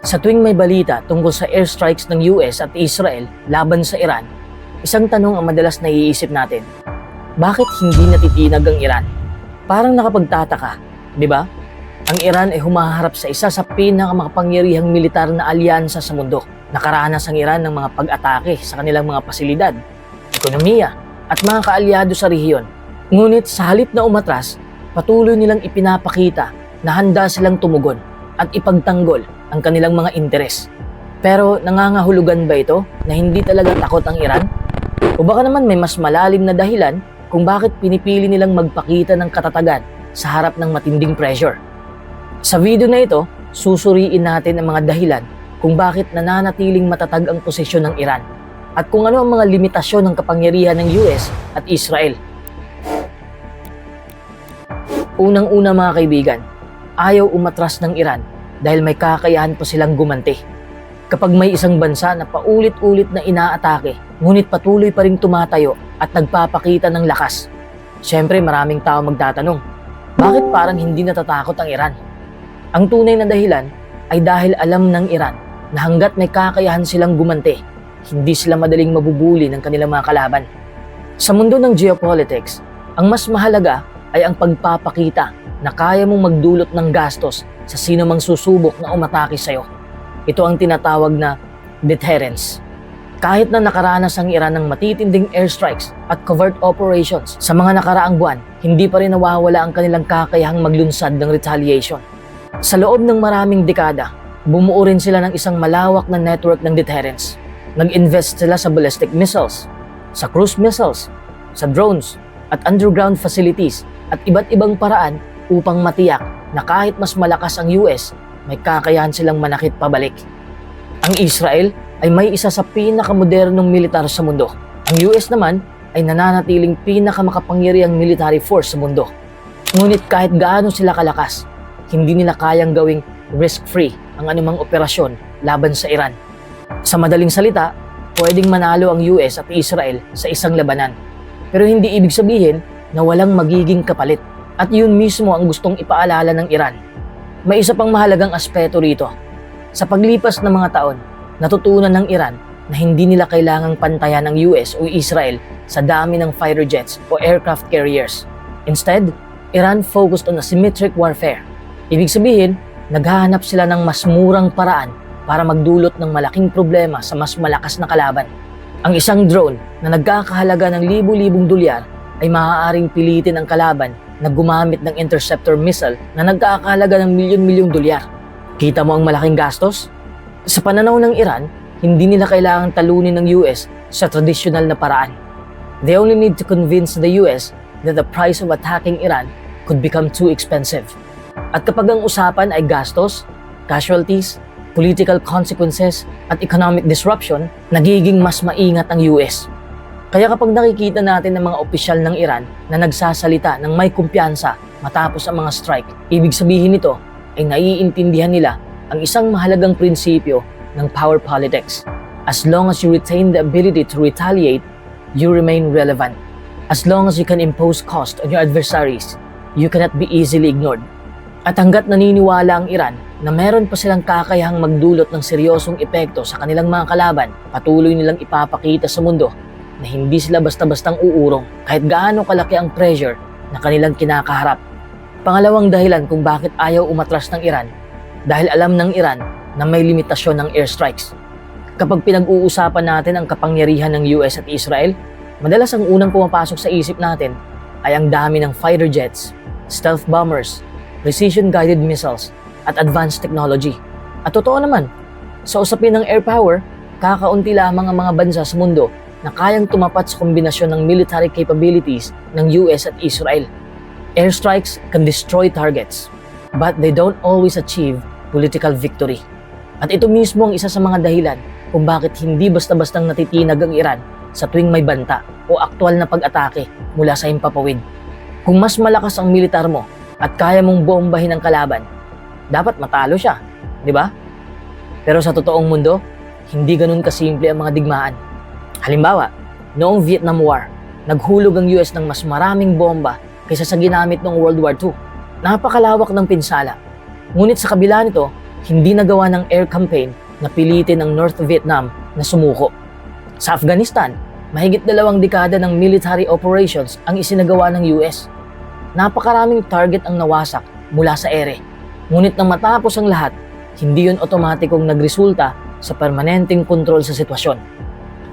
Sa tuwing may balita tungkol sa airstrikes ng US at Israel laban sa Iran, isang tanong ang madalas naiisip natin. Bakit hindi natitinag ang Iran? Parang nakapagtataka, di ba? Ang Iran ay humaharap sa isa sa pinakamakapangyarihang militar na alyansa sa mundo. Nakaranas ang Iran ng mga pag-atake sa kanilang mga pasilidad, ekonomiya, at mga kaalyado sa rehiyon. Ngunit sa halip na umatras, patuloy nilang ipinapakita na handa silang tumugon at ipagtanggol ang kanilang mga interes. Pero nangangahulugan ba ito na hindi talaga takot ang Iran? O baka naman may mas malalim na dahilan kung bakit pinipili nilang magpakita ng katatagan sa harap ng matinding pressure? Sa video na ito, susuriin natin ang mga dahilan kung bakit nananatiling matatag ang posisyon ng Iran at kung ano ang mga limitasyon ng kapangyarihan ng US at Israel. Unang-una mga kaibigan, ayaw umatras ng Iran dahil may kakayahan pa silang gumanti. Kapag may isang bansa na paulit-ulit na inaatake, ngunit patuloy pa ring tumatayo at nagpapakita ng lakas, syempre maraming tao magtatanong, bakit parang hindi natatakot ang Iran? Ang tunay na dahilan ay dahil alam ng Iran na hanggat may kakayahan silang gumanti, hindi sila madaling mabubuli ng kanilang mga kalaban. Sa mundo ng geopolitics, ang mas mahalaga ay ang pagpapakita na kaya mong magdulot ng gastos sa sino mang susubok na umatake sa'yo. Ito ang tinatawag na deterrence. Kahit na nakaranas ang Iran ng matitinding airstrikes at covert operations sa mga nakaraang buwan, hindi pa rin nawawala ang kanilang kakayahang maglunsad ng retaliation. Sa loob ng maraming dekada, bumuo rin sila ng isang malawak na network ng deterrence. Nag-invest sila sa ballistic missiles, sa cruise missiles, sa drones, at underground facilities at iba't ibang paraan upang matiyak na kahit mas malakas ang US, may kakayahan silang manakit pabalik. Ang Israel ay may isa sa pinakamodernong militar sa mundo. Ang US naman ay nananatiling pinakamakapangyarihang military force sa mundo. Ngunit kahit gaano sila kalakas, hindi nila kayang gawing risk-free ang anumang operasyon laban sa Iran. Sa madaling salita, pwedeng manalo ang US at Israel sa isang labanan. Pero hindi ibig sabihin na walang magiging kapalit. At yun mismo ang gustong ipaalala ng Iran. May isa pang mahalagang aspeto rito. Sa paglipas ng mga taon, natutunan ng Iran na hindi nila kailangang pantayan ng US o Israel sa dami ng fighter jets o aircraft carriers. Instead, Iran focused on asymmetric warfare. Ibig sabihin, naghahanap sila ng mas murang paraan para magdulot ng malaking problema sa mas malakas na kalaban. Ang isang drone na nagkakahalaga ng libu-libong dolyar ay maaaring pilitin ang kalaban na gumamit ng interceptor missile na nagkakahalaga ng milyon-milyong dolyar. Kita mo ang malaking gastos? Sa pananaw ng Iran, hindi nila kailangang talunin ng US sa tradisyonal na paraan. They only need to convince the US that the price of attacking Iran could become too expensive. At kapag ang usapan ay gastos, casualties, political consequences, at economic disruption, nagiging mas maingat ang US. Kaya kapag nakikita natin ng mga opisyal ng Iran na nagsasalita ng may kumpiyansa matapos ang mga strike, ibig sabihin nito ay naiintindihan nila ang isang mahalagang prinsipyo ng power politics. As long as you retain the ability to retaliate, you remain relevant. As long as you can impose cost on your adversaries, you cannot be easily ignored. At hanggat naniniwala ang Iran na meron pa silang kakayahang magdulot ng seryosong epekto sa kanilang mga kalaban, patuloy nilang ipapakita sa mundo na hindi sila basta-bastang uurong kahit gaano kalaki ang pressure na kanilang kinakaharap. Pangalawang dahilan kung bakit ayaw umatras ng Iran, dahil alam ng Iran na may limitasyon ng airstrikes. Kapag pinag-uusapan natin ang kapangyarihan ng US at Israel, madalas ang unang pumapasok sa isip natin ay ang dami ng fighter jets, stealth bombers, precision-guided missiles, at advanced technology. At totoo naman, sa usapin ng air power, kakaunti lamang ang mga bansa sa mundo na kayang tumapat sa kombinasyon ng military capabilities ng US at Israel. Airstrikes can destroy targets, but they don't always achieve political victory. At ito mismo ang isa sa mga dahilan kung bakit hindi basta-bastang natitinag ang Iran sa tuwing may banta o aktwal na pag-atake mula sa himpapawid. Kung mas malakas ang militar mo at kaya mong bombahin ang kalaban, dapat matalo siya, di ba? Pero sa totoong mundo, hindi ganun kasimple ang mga digmaan. Halimbawa, noong Vietnam War, naghulog ang US ng mas maraming bomba kaysa sa ginamit noong World War II. Napakalawak ng pinsala. Ngunit sa kabila nito, Hindi nagawa ng air campaign na pilitin ang North Vietnam na sumuko. Sa Afghanistan, mahigit 2 dekada ng military operations ang isinagawa ng US. Napakaraming target ang nawasak mula sa ere. Ngunit nang matapos ang lahat, hindi yun otomatikong nagresulta sa permanenteng kontrol sa sitwasyon.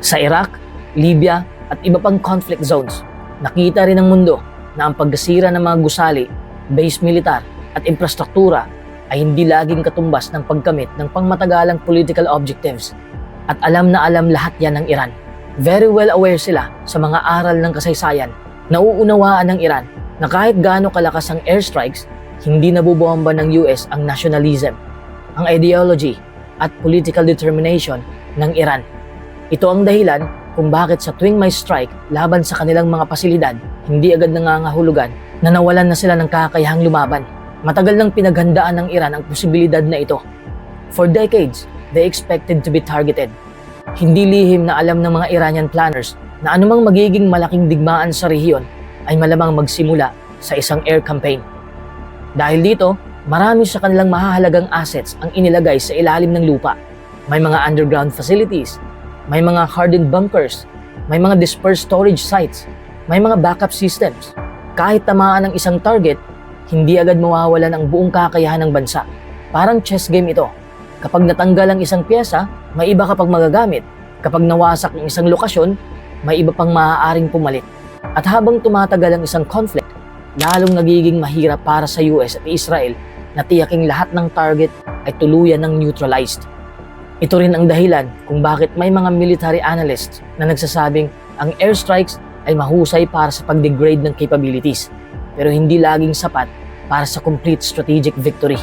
Sa Iraq, Libya at iba pang conflict zones, nakita rin ng mundo na ang pagkasira ng mga gusali, base militar at infrastruktura ay hindi laging katumbas ng pagkamit ng pangmatagalang political objectives. At alam na alam lahat yan ng Iran. Very well aware sila sa mga aral ng kasaysayan. Nauunawaan ng Iran na kahit gaano kalakas ang airstrikes, hindi nabubomba ng US ang nationalism, ang ideology at political determination ng Iran. Ito ang dahilan kung bakit sa tuwing may strike laban sa kanilang mga pasilidad, hindi agad nangangahulugan na nawalan na sila ng kakayahang lumaban. Matagal nang pinaghandaan ng Iran ang posibilidad na ito. For decades, they expected to be targeted. Hindi lihim na alam ng mga Iranian planners na anumang magiging malaking digmaan sa rehiyon ay malamang magsimula sa isang air campaign. Dahil dito, marami sa kanilang mahahalagang assets ang inilagay sa ilalim ng lupa. May mga underground facilities, may mga hardened bunkers, may mga dispersed storage sites, may mga backup systems. Kahit tamaan ng isang target, hindi agad mawawalan ang buong kakayahan ng bansa. Parang chess game ito. Kapag natanggal ang isang pyesa, may iba kapag magagamit. Kapag nawasak ang isang lokasyon, may iba pang maaaring pumalit. At habang tumatagal ang isang conflict, lalong nagiging mahirap para sa US at Israel na tiyaking lahat ng target ay tuluyan ng neutralized. Ito rin ang dahilan kung bakit may mga military analysts na nagsasabing ang airstrikes ay mahusay para sa pag-degrade ng capabilities, pero hindi laging sapat para sa complete strategic victory.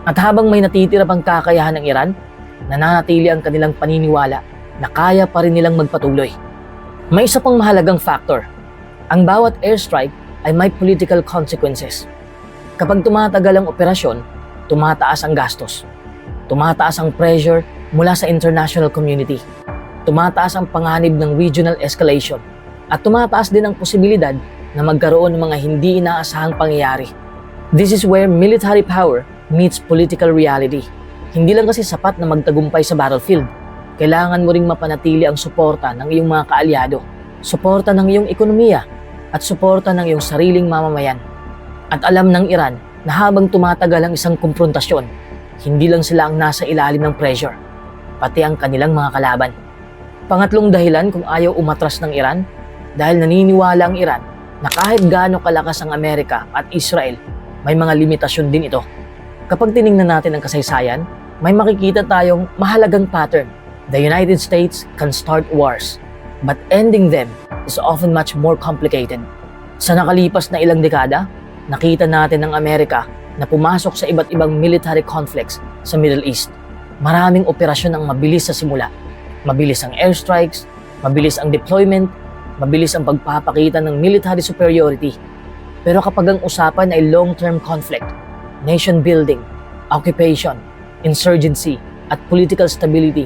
At habang may natitira pang kakayahan ng Iran, nananatili ang kanilang paniniwala na kaya pa rin nilang magpatuloy. May isa pang mahalagang factor. Ang bawat airstrike ay may political consequences. Kapag tumatagal ang operasyon, tumataas ang gastos. Tumataas ang pressure mula sa international community. Tumataas ang panganib ng regional escalation. At tumataas din ang posibilidad na magkaroon ng mga hindi inaasahang pangyayari. This is where military power meets political reality. Hindi lang kasi sapat na magtagumpay sa battlefield. Kailangan mo ring mapanatili ang suporta ng iyong mga kaalyado, suporta ng iyong ekonomiya, at suporta ng iyong sariling mamamayan. At alam ng Iran na habang tumatagal ang isang komprontasyon, hindi lang sila ang nasa ilalim ng pressure, pati ang kanilang mga kalaban. Pangatlong dahilan kung ayaw umatras ng Iran, dahil naniniwala ang Iran na kahit gaano kalakas ang Amerika at Israel, may mga limitasyon din ito. Kapag tiningnan natin ang kasaysayan, may makikita tayong mahalagang pattern. The United States can start wars, but ending them is often much more complicated. Sa nakalipas na ilang dekada, nakita natin ang Amerika na pumasok sa iba't ibang military conflicts sa Middle East. Maraming operasyon ang mabilis sa simula. Mabilis ang airstrikes, mabilis ang deployment, mabilis ang pagpapakita ng military superiority. Pero kapag ang usapan ay long-term conflict, nation building, occupation, insurgency, at political stability,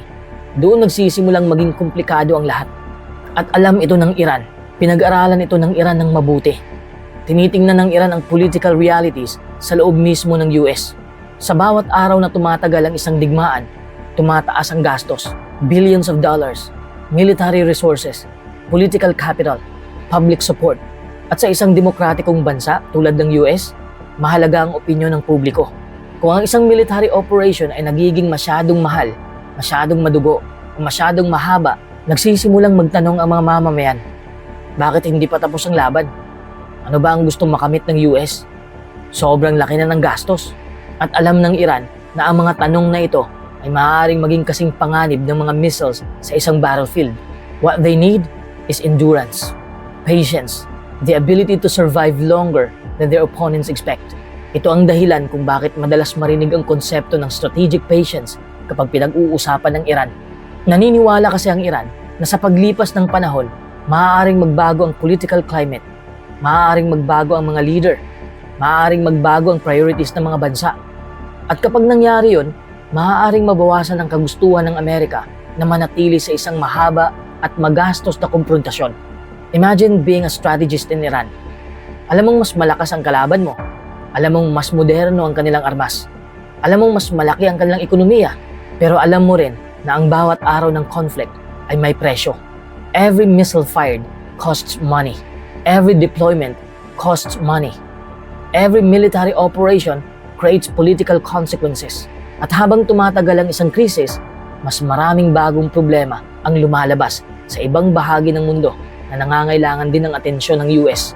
doon nagsisimulang maging komplikado ang lahat. At alam ito ng Iran, pinag-aralan ito ng Iran ng mabuti. Tinitingnan ng Iran ang political realities sa loob mismo ng US. Sa bawat araw na tumatagal ang isang digmaan, tumataas ang gastos, billions of dollars, military resources, political capital, public support. At sa isang demokratikong bansa tulad ng US, mahalaga ang opinyon ng publiko. Kung ang isang military operation ay nagiging masyadong mahal, masyadong madugo, o masyadong mahaba, nagsisimulang magtanong ang mga mamamayan, bakit hindi pa tapos ang laban? Ano ba ang gustong makamit ng US? Sobrang laki na ng gastos. At alam ng Iran na ang mga tanong na ito ay maaaring maging kasing panganib ng mga missiles sa isang battlefield. What they need is endurance, patience, the ability to survive longer than their opponents expect. Ito ang dahilan kung bakit madalas marinig ang konsepto ng strategic patience kapag pinag-uusapan ng Iran. Naniniwala kasi ang Iran na sa paglipas ng panahon, maaaring magbago ang political climate, maaaring magbago ang mga leader, maaaring magbago ang priorities ng mga bansa. At kapag nangyari yun, maaaring mabawasan ang kagustuhan ng Amerika na manatili sa isang mahaba at magastos na komprontasyon. Imagine being a strategist in Iran. Alam mong mas malakas ang kalaban mo. Alam mong mas moderno ang kanilang armas. Alam mong mas malaki ang kanilang ekonomiya, pero alam mo rin na ang bawat araw ng conflict ay may presyo. Every missile fired costs money. Every deployment costs money. Every military operation creates political consequences. At habang tumatagal ang isang krisis, mas maraming bagong problema ang lumalabas sa ibang bahagi ng mundo na nangangailangan din ng atensyon ng US.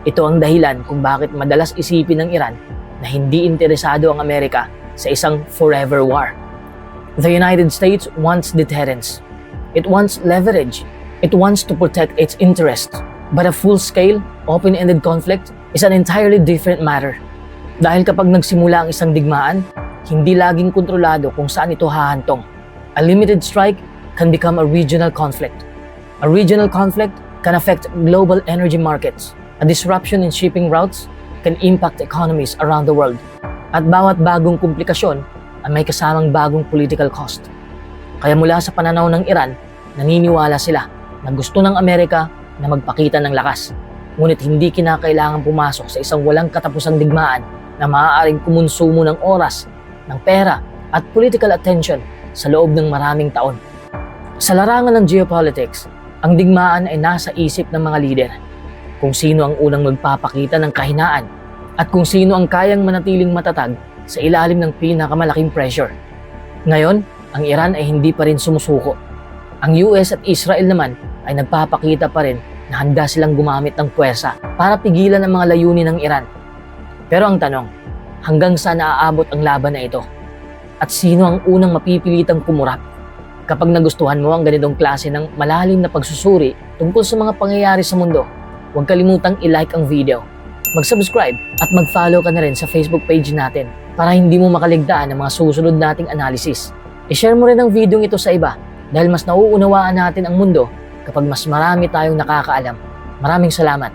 Ito ang dahilan kung bakit madalas isipin ng Iran na hindi interesado ang Amerika sa isang forever war. The United States wants deterrence. It wants leverage. It wants to protect its interests. But a full-scale, open-ended conflict is an entirely different matter. Dahil kapag nagsimula ang isang digmaan, hindi laging kontrolado kung saan ito hahantong. A limited strike can become a regional conflict. A regional conflict can affect global energy markets. A disruption in shipping routes can impact economies around the world. At bawat bagong komplikasyon ay may kasamang bagong political cost. Kaya mula sa pananaw ng Iran, naniniwala sila na gusto ng Amerika na magpakita ng lakas. Ngunit hindi kinakailangan pumasok sa isang walang katapusang digmaan na maaaring kumonsumo ng oras, ng pera at political attention sa loob ng maraming taon. Sa larangan ng geopolitics, ang digmaan ay nasa isip ng mga lider. Kung sino ang unang magpapakita ng kahinaan at kung sino ang kayang manatiling matatag sa ilalim ng pinakamalaking pressure. Ngayon, ang Iran ay hindi pa rin sumusuko. Ang US at Israel naman ay nagpapakita pa rin na handa silang gumamit ng puwersa para pigilan ang mga layunin ng Iran. Pero ang tanong, hanggang saan naaabot ang laban na ito? At sino ang unang mapipilitang kumurap? Kapag nagustuhan mo ang ganitong klase ng malalim na pagsusuri tungkol sa mga pangyayari sa mundo, huwag kalimutang i-like ang video, mag-subscribe at mag-follow ka na rin sa Facebook page natin para hindi mo makaligtaan ang mga susunod nating analysis. I-share mo rin ang video ito sa iba dahil mas nauunawaan natin ang mundo kapag mas marami tayong nakakaalam. Maraming salamat!